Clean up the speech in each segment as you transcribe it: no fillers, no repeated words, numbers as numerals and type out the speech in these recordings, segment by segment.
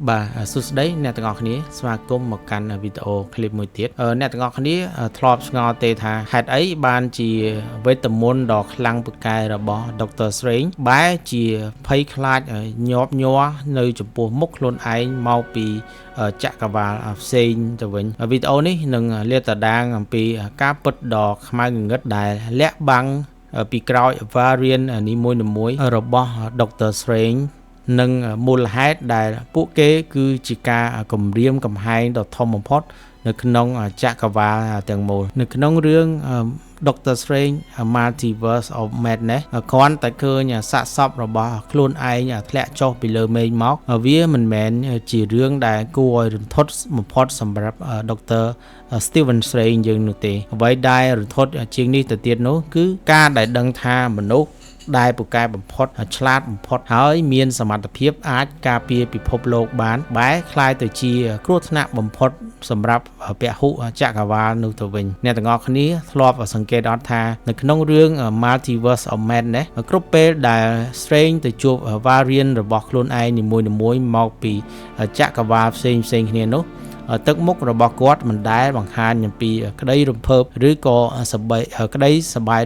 បាទសួស្តីអ្នកទាំងអស់គ្នាស្វាគមន៍មកកាន់វីដេអូឃ្លីបមួយទៀតអ្នកទាំងអស់គ្នាធ្លាប់ឆ្ងល់ទេថាហេតុអីបានជាវេទមន្តដ៏ខ្លាំងពូកែរបស់ Dr. Strange បែរជាភ័យខ្លាចញាប់ញ័រនៅចំពោះមុខខ្លួនឯងមកពីចក្រវាលផ្សេងទៅវិញវីដេអូនេះនឹងលាតត្រដាងអំពីការពិតដ៏ខ្មៅងងឹតដែលលាក់បាំងពីក្រោយ variant នីមួយៗរបស់ Dr. Strange និងមូលហេតុដែលពួកគេគឺជាការគំរាមកំហែងដ៏ធំបំផុតនៅក្នុងចក្រវាលទាំងមូលនៅក្នុងរឿង Dr. Strange Multiverse of Madness គ្រាន់តែឃើញសាកសពរបស់ខ្លួនឯងធ្លាក់ចុះពីលើមេឃមកវាមិនមែនជារឿងដែលគួរឲ្យរន្ធត់បំផុតសម្រាប់ Dr. Stephen Strange យើងនោះទេអ្វីដែលរន្ធត់ជាងនេះទៅទៀតនោះគឺការដែលដឹងថាមនុស្សដែលពូកែបំផុតឆ្លាតបំផុតហើយមានសមត្ថភាពអាចការពារពិភពលោកបានបែរคล้ายទៅជាគ្រោះថ្នាក់បំផុតសម្រាប់ពហុចក្រវាលនោះទៅវិញអ្នកទាំងអស់គ្នាធ្លាប់សង្កេតអត់ថានៅក្នុងរឿង Multiverse of Madness គ្រប់ពេលដែល Strange ទៅជួប variant របស់ខ្លួនឯងនីមួយៗមកពីចក្រវាលផ្សេងគ្នានោះទឹកមុខរបស់គាត់មិនដែលបង្ហាញអំពីក្តីរំភើបឬក៏ក្តីសប្បាយ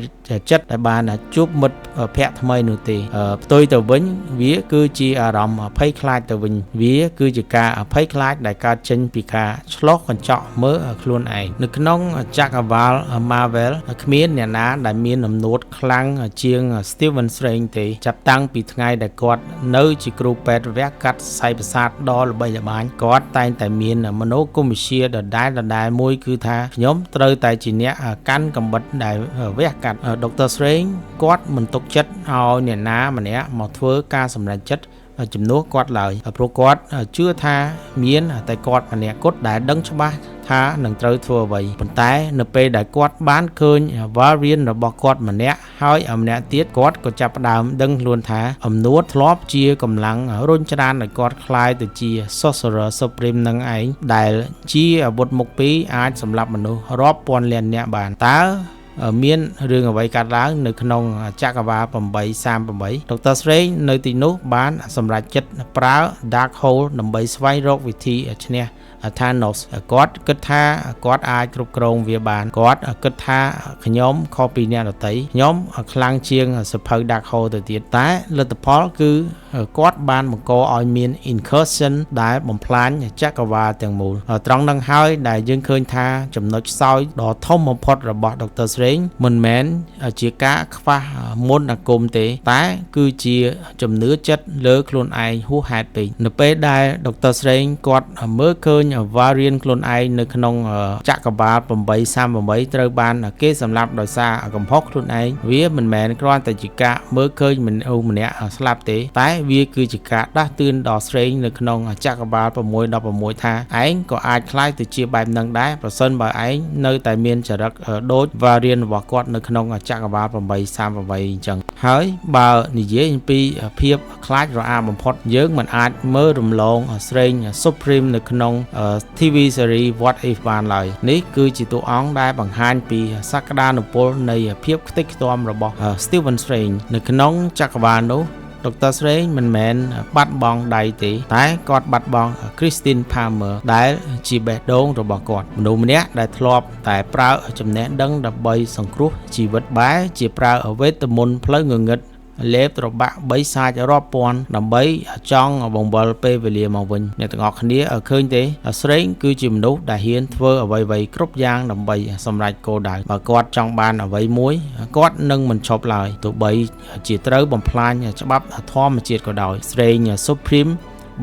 ចិត្តដែលបានជួបមិត្តភក្តិថ្មីនោះទេផ្ទុយទៅវិញវាគឺជាអារម្មណ៍ភ័យខ្លាចទៅវិញវាគឺជាការភ័យខ្លាចដែលកើតចេញពីការឆ្លោះកញ្ចក់មើលខ្លួនឯងនៅក្នុងចក្រវាល Marvel គ្មានអ្នកណាដែលមានអំណួតខ្លាំងជាង Stephen Strange ទេចាប់តាំងពីថ្ងៃដែលគាត់នៅជាគ្រូពេទ្យវះកាត់ស័យប្រសាទដ៏ល្បីល្បាញគាត់តែងតែមានមនោគមវិជ្ជាដដែលមួយគឺថាខ្ញុំត្រូវតែជាអ្នកកាន់កំបិតដែលវះកាត់ Dr. Strange គាត់មិនទុកចិត្តឲ្យអ្នកណាម្នាក់មកធ្វើការសម្រេចចិត្តជំនួសគាត់ឡើយព្រោះគាត់ជឿថាមានតែគាត់ម្នាក់គត់ដែលដឹងច្បាស់ថានឹងត្រូវធ្វើអ្វីប៉ុន្តែនៅពេលដែលគាត់បានឃើញ variant របស់គាត់ម្នាក់ហើយម្នាក់ទៀតគាត់ក៏ចាប់ផ្ដើមដឹងខ្លួនថាអំនួតធ្លាប់ជាកម្លាំងរុញច្រានឲ្យគាត់คล้ายទៅជា Sorcerer Supreme នឹងឯងដែលជាអាវុធមុខពីរអាចសម្លាប់មនុស្សរាប់ពាន់លាននាក់បានតើមានរឿងអ្វីកើតឡើងនៅក្នុងចក្រវាល838 Dr. Strange នៅទីនោះបានសម្រេចចិត្តប្រើ Dark Hole ដើម្បីស្វែងរកវិធីឈ្នះThanos គាត់គិតថាគាត់អាចគ្រប់គ្រងវាបានគាត់គិតថាខ្ញុំខុសពីអ្នកដទៃខ្ញុំខ្លាំងជាងសភៅ Dark Hole ទៅទៀតតែលទ្ធផលគឺគាត់បានបង្កឲ្យមាន incursion ដែលបំផ្លាញចក្រវាលទាំងមូលត្រង់នឹងហើយដែលយើងឃើញថាចំណុចខ្សោយដ៏ធំបំផុតរបស់ Dr. Strange មិនមែនជាការខ្វះមន្តអាគមទេតែគឺជាជំនឿចិត្តលើខ្លួនឯងហួសហេតុពេកនៅពេលដែល Dr. Strange គាត់មើលឃើញvariant ខ្លួនឯងនៅក្នុងចក្រវាល838ត្រូវបានគេសម្លាប់ដោយសារកំហុសខ្លួនឯងវាមិនមែនគ្រាន់តែជាការមើលឃើញមនុស្សម្នាក់ស្លាប់ទេតែវាគឺជាការដាស់តឿនដល់ Strange នៅក្នុងចក្រវាល616ថាឯងក៏អាចខ្លាយទៅជាបែបនឹងដែរប្រសិនបើឯងនៅតែមានចរិតដូច variant របស់គាត់នៅក្នុងចក្រវាល838អញ្ចឹងហើយបើនិយាយអំពីភាពខ្លាចរអាបំផុតយើងមិនអាចមើលរំលង Strange Supreme នៅក្នុងTV series What If បានឡើយនេះគឺជាតួអង្គដែលបង្ហាញពីសក្តានុពលនៃភាពខ្ទេចខ្ទាំរបស់ Stephen Strange នៅក្នុងចក្រវាលនោះDr. Strange មិនមែនបាត់បង់ដៃទេតែគាត់បាត់បង់ Christine Palmer ដែលជាបេះដូងរបស់គាត់មនុស្សម្នាក់ដែលធ្លាប់តែប្រើចំណេះដឹងដើម្បីសង្គ្រោះជីវិតបែរជាប្រើវេទមន្តផ្លូវងងឹតលេបត្របាក់បីសាច់រាប់ពាន់ដើម្បីចង់បង្វិលពេលវេលាមកវិញអ្នកទាំងអស់គ្នាឃើញទេ Strange គឺជាមនុស្សដែលហ៊ានធ្វើអ្វីៗគ្រប់យ៉ាងដើម្បីសម្រេចគោលដៅបើគាត់ចង់បានអ្វីមួយគាត់នឹងមិនឈប់ឡើយទោះបីជាត្រូវបំផ្លាញច្បាប់ធម្មជាតិក៏ដោយ Strange Supreme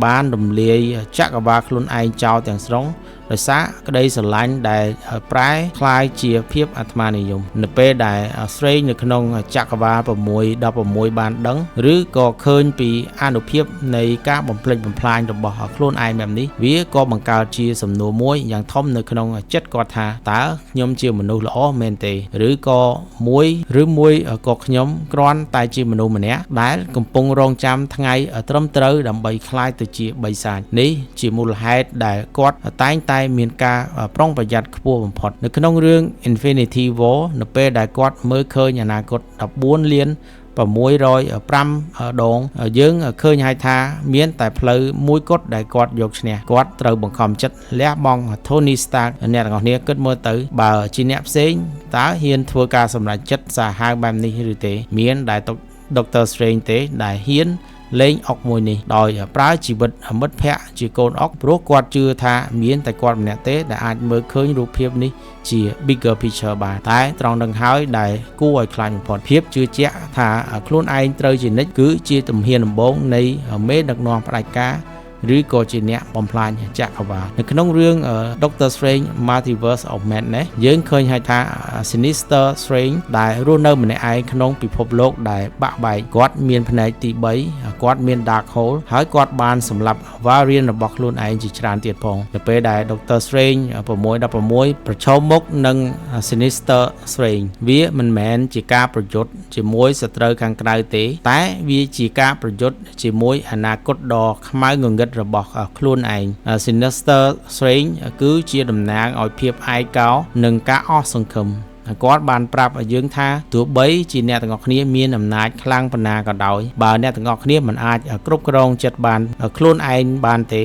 បានរំលាយចក្រវាលខ្លួនឯងចោលទាំងស្រុងដោយសារក្តីស្រឡាញ់ដែលប្រែคล้ายជាភាពអាត្មានិយមនៅពេលដែល Strange នៅក្នុងចក្រវាល616បានដឹងឬក៏ឃើញពីអានុភាពនៃការបំផ្លិចបំផ្លាញរបស់ខ្លួនឯងបែបនេះវាក៏បង្កើតជាសំណួរមួយយ៉ាងធំនៅក្នុងចិត្តគាត់ថាតើខ្ញុំជាមនុស្សល្អមែនទេឬក៏មួយក៏ខ្ញុំគ្រាន់តែជាមនុស្សម្នាក់ដែលកំពុងរងចាំថ្ងៃត្រឹមត្រូវដើម្បីคล้ายទៅជាបិសាចនេះជាមូលហេតុដែលគាត់តែងតែមានការប្រុងប្រយ័ត្នខ្ពស់បំផុតនៅក្នុងរឿង Infinity War នៅពេលដែលគាត់មើលឃើញអនាគត14លាន 605 ដងយើងឃើញហើយថាមានតែផ្លូវមួយគត់ដែលគាត់យកឈ្នះគាត់ត្រូវបង្ខំចិត្តលះបង់ Tony Stark អ្នកទាំងអស់គ្នាគិតមើលទៅបើជាអ្នកផ្សេងតើហ៊ានធ្វើការសម្រេចចិត្តសាហាវបែបនេះឬទេមានដែល Doctor Strange ទេដែលហ៊ានលេងអុកមួយនេះដោយប្រើជីវិតមិត្តភ័ក្តិជាកូនអុកព្រោះគាត់ជឿថាមានតែគាត់ម្នាក់ទេដែលអាចមើលឃើញរូបភាពនេះជា bigger picture បានតែត្រង់នឹងហើយដែលគួរឲ្យខ្លាចបំផុតភាពជឿជាក់ថាខ្លួនឯងត្រូវជានិច្ចគឺជាទំហៀនដំបូងនៃមេដឹកនាំផ្ដាច់ការឬក៏ជាអ្នកបំផ្លាញចក្រវាឡនៅក្នុងរឿង Doctor Strange Multiverse of Madness យើងឃើញហើយថា Sinister Strange ដែលរស់នៅម្នាក់ឯងក្នុងពិភពលោកដែលបាក់បែកគាត់មានផ្នែកទី3គាត់មាន Dark Hole ហើយគាត់បានសម្លាប់ Variant របស់ខ្លួនឯងជាច្រើនទៀតផងនៅពេលដែល Doctor Strange 616ប្រឈមមុខនឹង Sinister Strange វាមិនមែនជាការប្រយុទ្ធជាមួយសត្រូវខាងក្រៅទេតែវាជាការប្រយុទ្ធជាមួយអនាគតដ៏ខ្មៅងងឹតរបស់ខ្លួនឯង Sinister Strange គឺជាតំណាងឲ្យភាពឯកោនិងការអស់សង្ឃឹមគាត់បានប្រាប់ឲ្យយើងថាទោះបីជាអ្នកទាំងអស់គ្នាមានអំណាចខ្លាំងប៉ុណ្ណាក៏ដោយបើអ្នកទាំងអស់គ្នាមិនអាចគ្រប់គ្រងចិត្តបានខ្លួនឯងបានទេ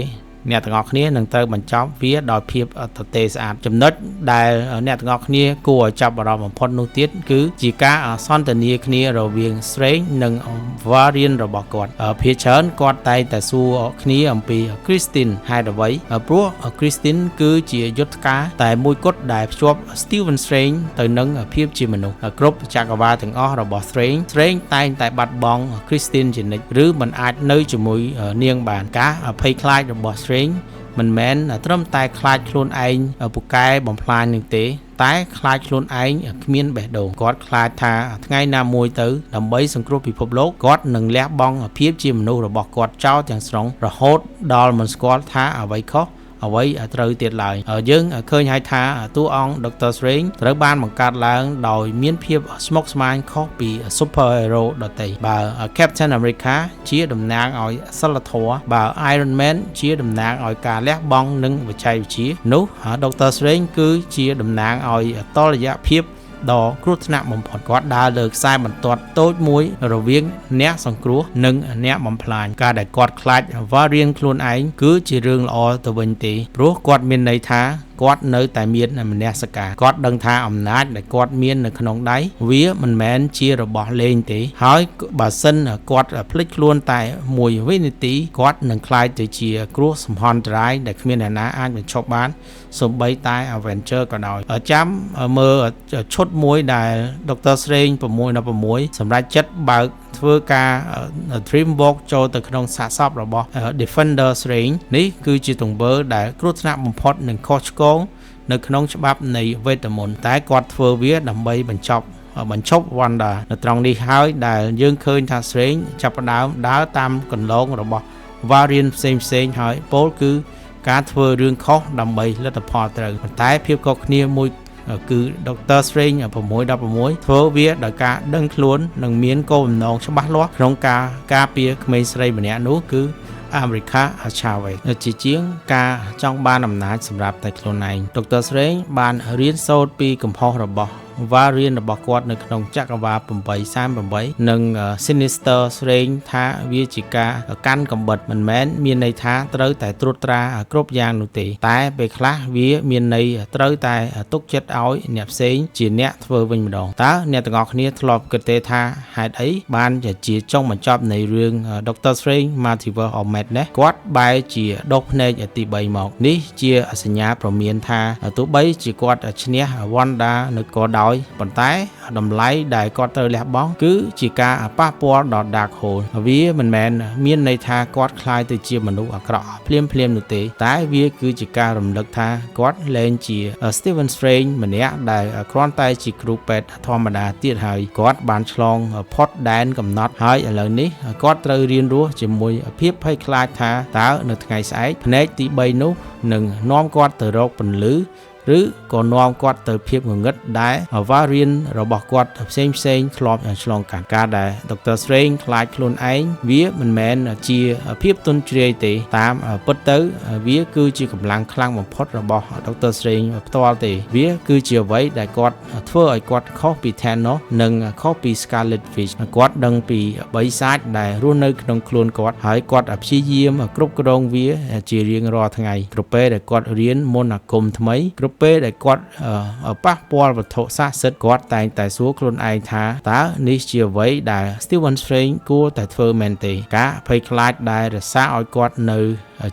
អ្នកទាំងអស់គ្នានឹងត្រូវបញ្ចប់វាដោយភាពទទេស្អាតចំណុចដែលអ្នកទាំងអស់គ្នាគួរឲ្យចាប់អារម្មណ៍បំផុតនោះទៀតគឺជាការសន្ទនាគ្នារវាង Strange និង Variant របស់គាត់ភាគច្រើនគាត់តែងតែសួរគ្នាអំពី Christine ហេតុអ្វីព្រោះ Christine គឺជាយុទ្ធការតែមួយគត់ដែលភ្ជាប់ Stephen Strange ទៅនឹងភាពជាមនុស្សគ្រប់ចក្រវាឡទាំងអស់របស់ Strange តែងតែបាត់បង់ Christine ជានិច្ចឬមិនអាចនៅជាមួយនាងបានការភ័យខ្លាចរបស់មិនមែនត្រឹមតែខ្លាចខ្លួនឯងពូកែបំផ្លាញនឹងទេតែខ្លាចខ្លួនឯងគ្មានបេះដូងគាត់ខ្លាចថាថ្ងៃណាមួយទៅដើម្បីសង្គ្រោះពិភពលោកគាត់នឹងលះបង់ភាពជាមនុស្សរបស់គាត់ចោលទាំងស្រុងរហូតដល់មិនស្គាល់ថាអ្វីខុសអ្វីត្រូវទៀតឡើយយើងឃើញហើយថាតួអង្គ Doctor Strange ត្រូវបានបង្កើតឡើងដោយមានភាពស្មុគស្មាញខុសពី Superhero ដទៃបើ Captain America ជាតំណាងឲ្យសិលធម៌បើ Iron Man ជាតំណាងឲ្យការលះបង់និងវិជ្ជាជីវៈនោះ Doctor Strange គឺជាតំណាងឲ្យតុល្យភាពដ៏គ្រោះថ្នាក់បំផុតគាត់ដើរលើខ្សែបន្ទាត់តូចមួយរវាងអ្នកសង្គ្រោះនិងអ្នកបំផ្លាញការដែលគាត់ខ្លាច Variant ខ្លួនឯងគឺជារឿងល្អទៅវិញទេព្រោះគាត់មានន័យថាគាត់នៅតែមានមនសិការគាត់ដឹងថាអំណាចដែលគាត់មាននៅក្នុងដៃវាមិនមែនជារបស់លេងទេហើយបើសិនគាត់ភ្លេចខ្លួនតែមួយវិនាទីគាត់នឹងក្លាយទៅជាគ្រោះសម្ហន្តរាយដែលគ្មានអ្នកណាអាចបញ្ឈប់បានសូម្បីតែ Avenger ក៏ដោយចាំមើលឈុតមួយដែល Doctor Strange 616សម្រាប់ចិត្តបើកធ្វើការ Dreamwalk ចូលទៅក្នុងសាកសពរបស់ Defender Strange នេះគឺជាទង្វើដែលគ្រោះថ្នាក់បំផុតនិងខុសឆ្គងនៅក្នុងច្បាប់នៃវេទមន្តតែគាត់ធ្វើវាដើម្បីបញ្ឈប់ Wanda នៅត្រង់នេះហើយដែលយើងឃើញថា Strange ចាប់ផ្ដើមដើរតាមគន្លងរបស់ Variant ផ្សេងហើយពោលគឺការធ្វើរឿងខុសដើម្បីលទ្ធផលត្រូវប៉ុន្តែភាពខុសគ្នាមួយគឺ Doctor Strange 616ធ្វើវាដោយការដឹងខ្លួននិងមានគោលបំណងច្បាស់លាស់ក្នុងការពារក្មេងស្រីម្នាក់នោះគឺ America Chavez ជាជាងការចង់បានអំណាចសម្រាប់តែខ្លួនឯង Doctor Strange បានរៀនសូត្រពីកំហុសរបស់ Variant របស់គាត់នៅក្នុងចក្រវាឡ838និង Sinister Strange ថាវាជាការកាន់កំបិតមិនមែនមានន័យថាត្រូវតែត្រួតត្រាគ្រប់យ៉ាងនោះទេតែពេលខ្លះវាមានន័យត្រូវតែទុកចិត្តឲ្យអ្នកផ្សេងជាអ្នកធ្វើវិញម្ដងតើអ្នកទាំងអស់គ្នាធ្លាប់គិតទេថាហេតុអីបានជាចុងបញ្ចប់នៃរឿង Doctor Strange Multiverse of Madness គាត់បែរជាដុសភ្នែកទី3មកនេះជាសញ្ញាព្រមានថាទោះបីជាគាត់ឈ្នះ Wanda នៅក៏ដោយប៉ុន្តែតម្លៃដែលគាត់ត្រូវលះបង់គឺជាការប៉ះពាល់ដល់ Dark Hole វាមិនមែនមានន័យថាគាត់ខ្លាយទៅជាមនុស្សអាក្រក់ភ្លាមនោះទេតែវាគឺជាការរំលឹកថាគាត់លែងជា Stephen Strange ម្នាក់ដែលគ្រាន់តែជាគ្រូពេទ្យធម្មតាទៀតហើយគាត់បានឆ្លងផុតដែនកំណត់ហើយឥឡូវនេះគាត់ត្រូវរៀនរស់ជាមួយភាពភ័យខ្លាចថាតើនៅថ្ងៃស្អែកភ្នែកទី3នោះនឹងនាំគាត់ទៅរកពន្លឺ ឬក៏នាំគាត់ទៅភាពងងឹតដែលvariant របស់គាត់ផ្សេងធ្លាប់ឆ្លងកាត់ការដែល Dr. Strange ខ្លាចខ្លួនឯងវាមិនមែនជាភាពទន់ជ្រាយទេតាមពិតទៅវាគឺជាកម្លាំងខ្លាំងបំផុតរបស់ Dr. Strange ផ្ទាល់ទេវាគឺជាអ្វីដែលគាត់ធ្វើឲ្យគាត់ខុសពី Thanos និងខុសពី Scarlet Witch គាត់ដឹងពីបិសាចដែលរស់នៅក្នុងខ្លួនគាត់ហើយគាត់ព្យាយាមគ្រប់គ្រងវាជារៀងរាល់ថ្ងៃគ្រប់ពេលដែលគាត់រៀនមន្តអាគមថ្មីគ្រប់ពេលដែលគាត់ប៉ះពាល់វត្ថុស័ក្តិសិទ្ធិគាត់តែងតែសួរខ្លួនឯងថាតើនេះជាអ្វីដែល Stephen Strange គួរតែធ្វើមែនទេការភ័យខ្លាចដែលរក្សាឲ្យគាត់នៅ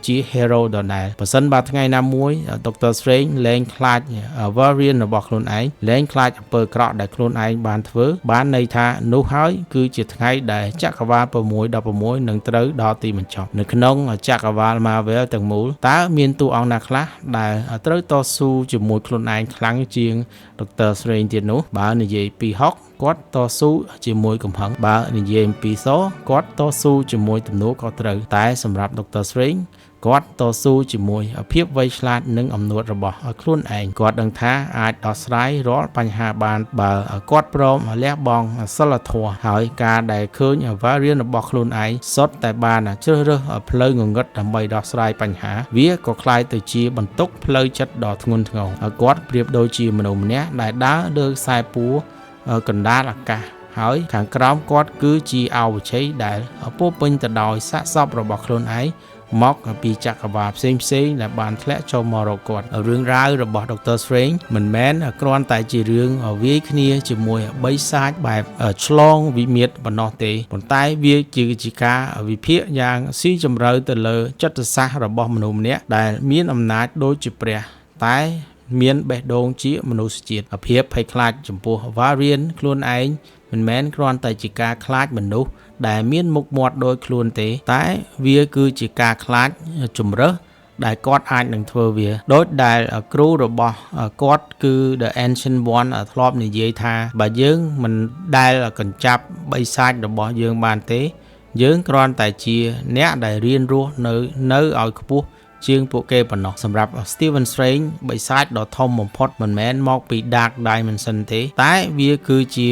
ជា hero ដដែលបើសិនបើថ្ងៃណាមួយ Dr. Strange លែងខ្លាច variant របស់ខ្លួនឯងលែងខ្លាចអំពើក្រក់ដែលខ្លួនឯងបានធ្វើបានន័យថានោះហើយគឺជាថ្ងៃដែលចក្រវាល616នឹងត្រូវដល់ទីបញ្ចប់នៅក្នុងចក្រវាល Marvel ទាំងមូលតើមានតួអង្គណាខ្លះដែលត្រូវតស៊ូជាមួយខ្លួនឯងខ្លាំងជាង Dr. Strange ទៀតនោះបើនិយាយពី Hulk គាត់តស៊ូជាមួយកំហឹងបើនិយាយអំពី Thor គាត់តស៊ូជាមួយទំនួលខុសត្រូវតែសម្រាប់ Dr. Strange គាត់តស៊ូជាមួយភាពវៃឆ្លាតនិងអំណួតរបស់ខ្លួនឯងគាត់ដឹងថាអាចដោះស្រាយរាល់បញ្ហាបានបើគាត់ព្រមលះបង់សិលធម៌ហើយការដែលឃើញ variant របស់ខ្លួនឯងសុទ្ធតែបានជ្រើសរើសផ្លូវងងឹតដើម្បីដោះស្រាយបញ្ហាវាក៏คล้ายទៅជាបន្ទុកផ្លូវចិត្តដ៏ធ្ងន់ធ្ងរគាត់ប្រៀបដូចជាមនុស្សម្នាក់ដែលដើរលើខ្សែពួរកណ្ដាលអាកាសហើយខាងក្រោមគាត់គឺជាអវជ័យដែលពោពេញទៅដោយសាកសពរបស់ខ្លួនឯងមកពីចក្រវាលផ្សេងដែលបានធ្លាក់ចូលមករកគាត់រឿងរ៉ាវរបស់ Dr. Strange មិនមែនគ្រាន់តែជារឿងវាយគ្នាជាមួយបិសាចបែបឆ្លងវិមាត្រប៉ុណ្ណោះទេប៉ុន្តែវាជាការវិភាគយ៉ាងស៊ីជម្រៅទៅលើចិត្តសាស្ត្ររបស់មនុស្សម្នាក់ដែលមានអំណាចដូចជាព្រះតែមានបេះដូងជាមនុស្សជាតិភាពភ័យខ្លាចចំពោះ variant ខ្លួនឯងមិនមែនគ្រាន់តែជាការខ្លាចមនុស្សដែលមានមុខមាត់ដូចខ្លួនទេតែវាគឺជាការខ្លាចជំរើសដែលគាត់អាចនឹងធ្វើវាដូចដែលគ្រូរបស់គាត់គឺ The Ancient One ធ្លាប់និយាយថាបើយើងមិនដែលកញ្ចាប់បិសាចរបស់យើងបានទេយើងគ្រាន់តែជាអ្នកដែលរៀនរស់នៅឲ្យខ្ពស់ជាងពួកគេប៉ុណ្ណោះសម្រាប់ Stephen Strange បិសាចដ៏ធំបំផុតមិនមែនមកពី Dark Dimension ទេតែវាគឺជា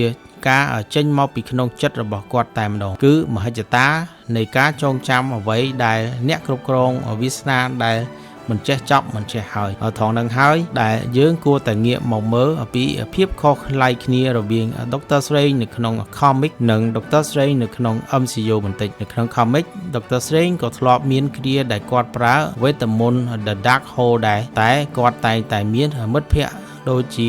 ការចេញមកពីក្នុងចិត្តរបស់គាត់តែម្ដងគឺមហិច្ឆតានៃការចងចាំអ្វីដែលអ្នកគ្រប់គ្រងវាសនាដែលមិនចេះចប់មិនចេះហើយថងនឹងហើយដែលយើងគួរតែងាកមកមើលពីភាពខុសប្លែកគ្នារវាង Dr. Strange នៅក្នុង comic និង Dr. Strange នៅក្នុង MCU បន្តិចនៅក្នុង comic Dr. Strange ក៏ធ្លាប់មានគ្រាដែលគាត់ប្រើវេទមន្ត The Dark Hole ដែរតែគាត់តែងតែមានមិត្តភ័ក្តិដូចជា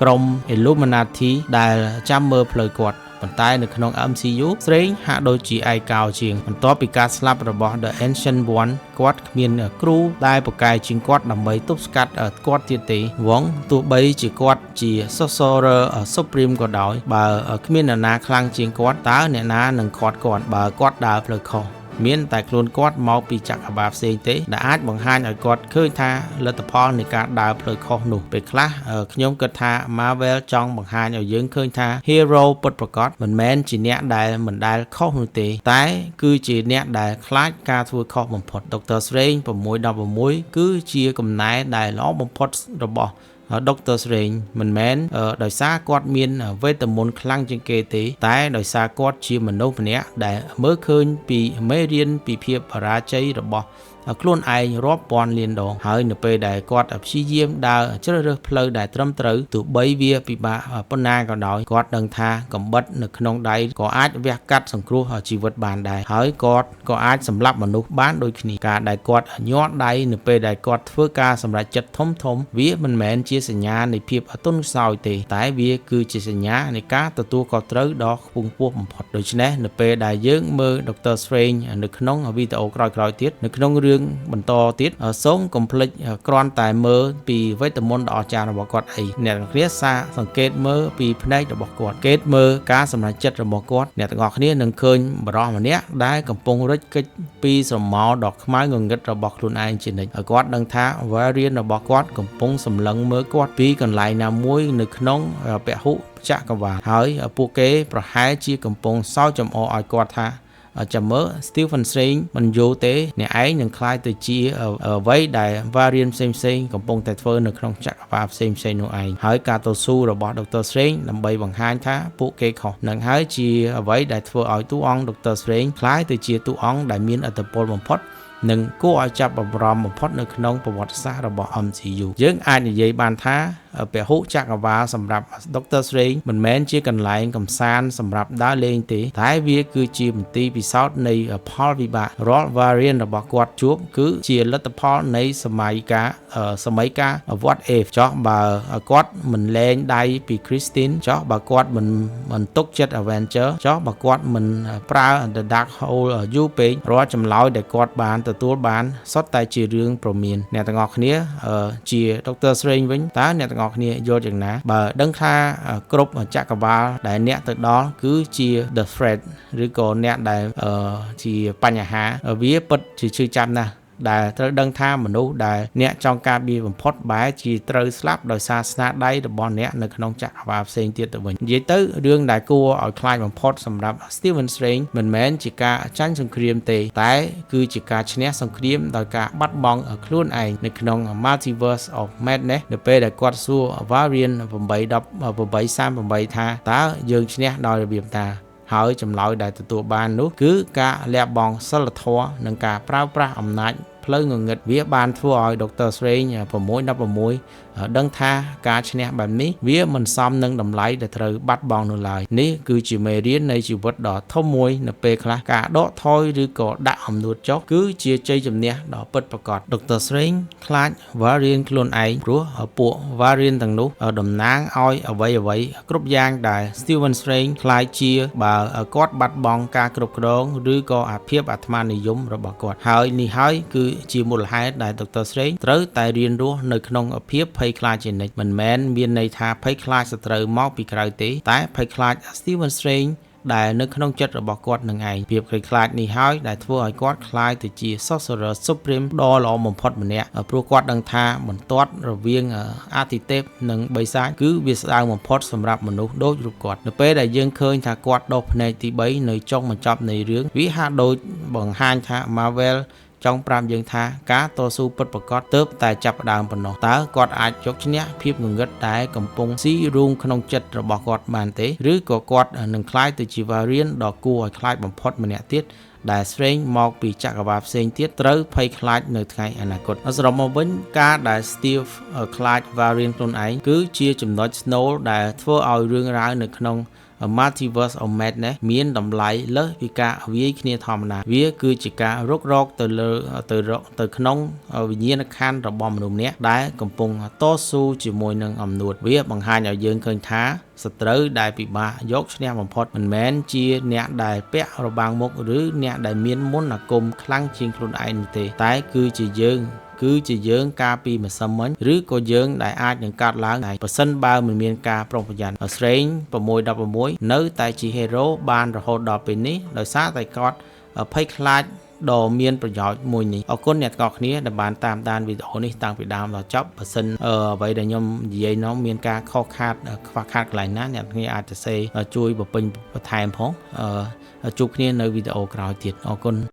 ក្រុម Illuminati ដែលចាំមើលផ្លូវគាត់ប៉ុន្តែនៅក្នុង MCU Strange ហាក់ដូចជាឯកោជាងបន្ទាប់ពីការស្លាប់របស់ The Ancient One គាត់គ្មានគ្រូដែលប្រកែកជាងគាត់ដើម្បីទប់ស្កាត់គាត់ទៀតទេវងទោះបីជាគាត់ជា Sorcerer Supreme ក៏ដោយបើគ្មានអ្នកណាខ្លាំងជាងគាត់តើអ្នកណានឹងខាត់គាត់បើគាត់ដើរផ្លូវខុសមានតែខ្លួនគាត់មកពីចក្រវាលផ្សេងទេដែលអាចបង្ហាញឲ្យគាត់ឃើញថាលទ្ធផលនៃការដើរផ្លូវខុសនោះពេលខ្លះខ្ញុំគិតថា Marvel ចង់បង្ហាញឲ្យយើងឃើញថា hero ពិតប្រាកដមិនមែនជាអ្នកដែលមិនដែលខុសនោះទេតែគឺជាអ្នកដែលខ្លាចការធ្វើខុសបំផុត Dr. Strange 616គឺជាកំណែដែលល្អបំផុតរបស់Dr. Strange មិនមែនដោយសារគាត់មានវេទមន្តខ្លាំងជាងគេទេតែដោយសារគាត់ជាមនុស្សម្នាក់ដែលមើលឃើញពីមេរៀនពីភាពបរាជ័យរបស់ខ្លួនឯងរាប់ពាន់លានដងហើយនៅពេលដែលគាត់ព្យាយាមដើរជ្រើសរើសផ្លូវដែលត្រឹមត្រូវទោះបីវាពិបាកប៉ុណ្ណាក៏ដោយគាត់ដឹងថាកំបិតនៅក្នុងដៃក៏អាចវះកាត់សង្គ្រោះជីវិតបានដែរហើយគាត់ក៏អាចសម្លាប់មនុស្សបានដូចគ្នាការដែលគាត់ញាត់ដៃនៅពេលដែលគាត់ធ្វើការសម្រេចចិត្តធំវាមិនមែនជាសញ្ញានៃភាពអទន់ខ្សោយទេតែវាគឺជាសញ្ញានៃការទទួលខុសត្រូវដ៏ខ្ពង់ខ្ពស់បំផុតដូច្នេះនៅពេលដែលយើងមើល Dr. Strange នៅក្នុងវីដេអូក្រោយៗទៀតនៅក្នុងរឿងបន្តទៀតសូមកុំភ្លេចគ្រាន់តែមើលពីវេទមន្តដ៏អស្ចារ្យរបស់គាត់អីអ្នកទាំងគ្នាសង្កេតមើលពីភ្នែករបស់គាត់កេតមើលការសម្រេចចិត្តរបស់គាត់អ្នកទាំងអស់គ្នានឹងឃើញបរិសម្នាក់ដែលកំពុងរត់គេចពីស្រមោលដ៏ខ្មៅងងឹតរបស់ខ្លួនឯងជានិច្ចហើយគាត់ដឹងថា variant របស់គាត់កំពុងសម្លឹងមើលគាត់ពីកន្លែងណាមួយនៅក្នុងពហុចក្រវាឡហើយពួកគេប្រហែលជាកំពុងសើចចំអកឲ្យគាត់ថា ចាំមើល Stephen Strange មិនយូរទេអ្នកឯងនឹងក្លាយទៅជាអ្វីដែល variant ផ្សេងៗកំពុងតែធ្វើនៅក្នុងចក្រវាឡផ្សេងៗនោះឯងហើយការតស៊ូរបស់ Doctor Strange ដើម្បីបង្ហាញថាពួកគេខុសនឹងហើយជាអ្វីដែលធ្វើឲ្យតួអង្គ Doctor Strange ក្លាយទៅជាតួអង្គដែលមានឥទ្ធិពលបំផុតនិងគួរឲ្យចាប់អារម្មណ៍បំផុតនៅក្នុងប្រវត្តិសាស្ត្ររបស់ MCU យើងអាចនិយាយបានថាពហុចក្រវាឡសម្រាប់ Doctor Strange មិនមែនជាកន្លែងកម្សាន្តសម្រាប់ដើរលេងទេតែវាគឺជាមន្ទីរពិសោធន៍នៃផលវិបាករាល់ variant របស់គាត់ជួបគឺជាលទ្ធផលនៃសម័យកាល What If ចោះបើគាត់មិនលែងដៃពី Christine ចោះបើគាត់មិនទុកចិត្ត Avenger ចោះបើគាត់មិនប្រើ The Dark Hole យូរពេករាល់ចម្លើយដែលគាត់បានទទួលបានសុទ្ធតែជារឿងព្រមានអ្នកទាំងអស់គ្នាជា Doctor Strange វិញតើអ្នកទាំងអស់គ្នាយល់យ៉ាងណាបើដឹងថាគ្រប់ចក្រវាឡដែលអ្នកទៅដល់គឺជា The Threat ឬក៏អ្នកដែលជាបញ្ហាវាពិតជាឈឺចាប់ណាស់ដែលត្រូវដឹងថាមនុស្សដែលអ្នកចង់ការពារបំផុតបែរជាត្រូវស្លាប់ដោយសារស្នាដៃរបស់អ្នកនៅក្នុងចក្រវាឡផ្សេងទៀតទៅវិញនិយាយទៅរឿងដែលគួរឲ្យខ្លាចបំផុតសម្រាប់ Stephen Strange មិនមែនជាការចាញ់សង្គ្រាមទេតែគឺជាការឈ្នះសង្គ្រាមដោយការបាត់បង់ខ្លួនឯងនៅក្នុង Multiverse of Madness នៅពេលដែលគាត់សួរ Variant 838ថាតើយើងឈ្នះដោយរបៀបណាហើយចម្លើយដែលទទួលបាននោះគឺការលះបង់សិលធម៌និងការប្រើប្រាស់អំណាចផ្លូវងងឹតវាបានធ្វើឲ្យ Doctor Strange 616ដឹងថាការឈ្នះបែបនេះវាមិនសមនឹងតម្លៃដែលត្រូវបាត់បង់នោះឡើយនេះគឺជាមេរៀននៃជីវិតដ៏ធំមួយនៅពេលខ្លះការដកថយឬក៏ដាក់អំនួតចុះគឺជាជ័យជំនះដ៏ពិតប្រាកដ Doctor Strange ខ្លាច Variant ខ្លួនឯងព្រោះពួក Variant ទាំងនោះតំណាងឲ្យអ្វីគ្រប់យ៉ាងដែល Stephen Strange ខ្លាចជាបើគាត់បាត់បង់ការគ្រប់គ្រងឬក៏អាភិបអាត្មានិយមរបស់គាត់ហើយនេះហើយគឺជាមូលហេតុដែល Doctor Strange ត្រូវតែរៀនរស់នៅក្នុងភាពភ័យខ្លាចជានិច្ចមិនមែនមានន័យថាភ័យខ្លាចសត្រូវមកពីក្រៅទេតែភ័យខ្លាច Stephen Strange ដែលនៅក្នុងចិត្តរបស់គាត់នឹងឯងភាពភ័យខ្លាចនេះហើយដែលធ្វើឲ្យគាត់ខ្លាចទៅជា Sorcerer Supreme ដ៏ល្អបំផុតម្នាក់ព្រោះគាត់ដឹងថាបន្ទាត់រវាងអាទិទេពនិងបិសាចគឺវាស្ដៅបំផុតសម្រាប់មនុស្សដូចរូបគាត់នៅពេលដែលយើងឃើញថាគាត់ដុសភ្នែកទី3នៅចុងបញ្ចប់នៃរឿងវាហាក់ដូចបង្ហាញថា Marvelចង់ប្រាប់យើងថាការតស៊ូពិតប្រាកដទើបតែចាប់ផ្ដើមប៉ុណ្ណោះតើគាត់អាចយកឈ្នះភាពងងឹតដែលកំពុងស៊ីរូងក្នុងចិត្តរបស់គាត់បានទេឬក៏គាត់នឹងក្លាយទៅជា Variant ដ៏គួរឲ្យខ្លាចបំផុតម្នាក់ទៀតដែល Strange មកពីចក្រវាឡផ្សេងទៀតត្រូវភ័យខ្លាចនៅថ្ងៃអនាគតសរុបមកវិញការដែល Steve ខ្លាច Variant ខ្លួនឯងគឺជាចំណុចស្នូលដែលធ្វើឲ្យរឿងរ៉ាវនៅក្នុងMultiverse of Madness មានតម្លៃលើសពីការវាយគ្នាធម្មតាវាគឺជាការរុករកទៅក្នុងវិញ្ញាណក្ខន្ធរបស់មនុស្សម្នាក់ដែលកំពុងតស៊ូជាមួយនឹងអំនួតវាបង្ហាញឲ្យយើងឃើញថាសត្រូវដែលពិបាកយកឈ្នះបំផុតមិនមែនជាអ្នកដែលពាក់របាំងមុខឬអ្នកដែលមានមន្តអាគមខ្លាំងជាងខ្លួនឯងនោះទេតែគឺជាយើងការពីម្សិលមិញឬក៏យើងដែលអាចនឹងកាត់ឡើងតែប្រសិនបើមិនមានការប្រុងប្រយ័ត្ន Strange 616នៅតែជា hero បានរហូតដល់ពេលនេះដោយសារតែគាត់ភ័យខ្លាចដ៏មានប្រយោជន៍មួយនេះអរគុណអ្នកទាំងអស់គ្នាដែលបានតាមដានវីដេអូនេះតាំងពីដើមដល់ចប់បើសិនអ្វីដែលខ្ញុំនិយាយនោះមានការខុសខាតខ្វះខាតកន្លែងណាអ្នកទាំងគ្នាអាចទៅជួយបំពេញបន្ថែមផងជួបគ្នានៅវីដេអូក្រោយទៀតអរគុណ